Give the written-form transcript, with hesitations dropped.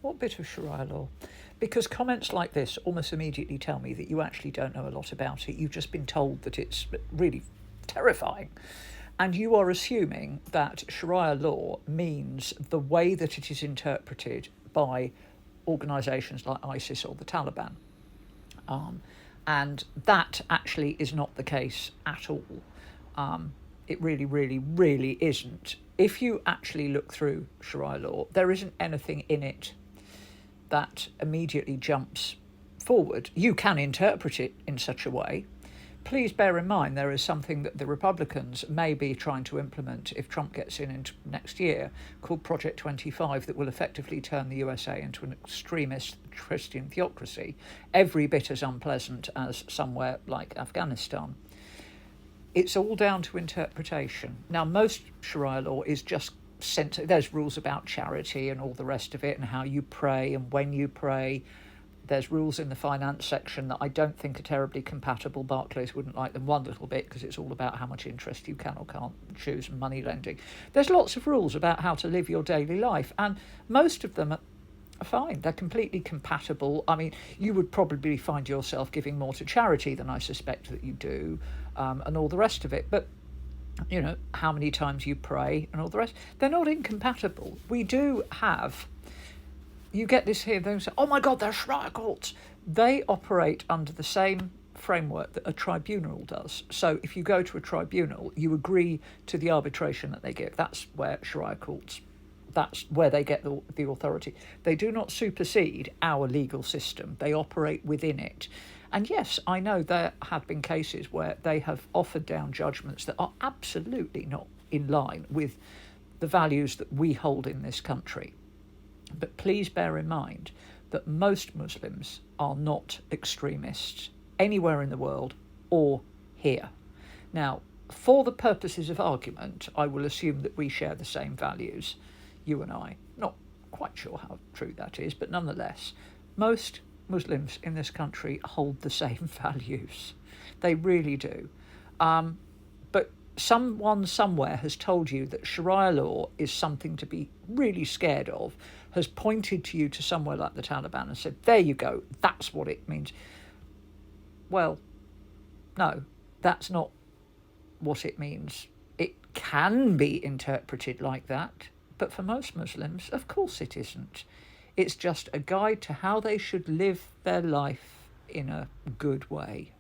What bit of Sharia law? Because comments like this almost immediately tell me that you actually don't know a lot about it. You've just been told that it's really terrifying. And you are assuming that Sharia law means the way that it is interpreted by organisations like ISIS or the Taliban. And that actually is not the case at all. It really, really, really isn't. If you actually look through Sharia law, there isn't anything in it that immediately jumps forward. You can interpret it in such a way. Please bear in mind there is something that the Republicans may be trying to implement if Trump gets in next year, called Project 25, that will effectively turn the USA into an extremist Christian theocracy, every bit as unpleasant as somewhere like Afghanistan. It's all down to interpretation. Now, most Sharia law is just there's rules about charity and all the rest of it, and how you pray and when you pray. There's rules in the finance section that I don't think are terribly compatible. Barclays wouldn't like them one little bit, because it's all about how much interest you can or can't choose and money lending. There's lots of rules about how to live your daily life, and most of them are fine. They're completely compatible. I mean, you would probably find yourself giving more to charity than I suspect that you do, and all the rest of it. But how many times you pray and all the rest, they're not incompatible. We do have, you get this here, they say, oh my God, they're Sharia courts. They operate under the same framework that a tribunal does. So if you go to a tribunal, you agree to the arbitration that they give. That's where Sharia courts, that's where they get the authority. They do not supersede our legal system. They operate within it. And yes, I know there have been cases where they have offered down judgments that are absolutely not in line with the values that we hold in this country. But please bear in mind that most Muslims are not extremists anywhere in the world or here. Now, for the purposes of argument, I will assume that we share the same values, you and I. Not quite sure how true that is, but nonetheless, most Muslims in this country hold the same values. They really do. But someone somewhere has told you that Sharia law is something to be really scared of, has pointed to you to somewhere like the Taliban and said, there you go, that's what it means. Well, no, that's not what it means. It can be interpreted like that, but for most Muslims, of course it isn't. It's just a guide to how they should live their life in a good way.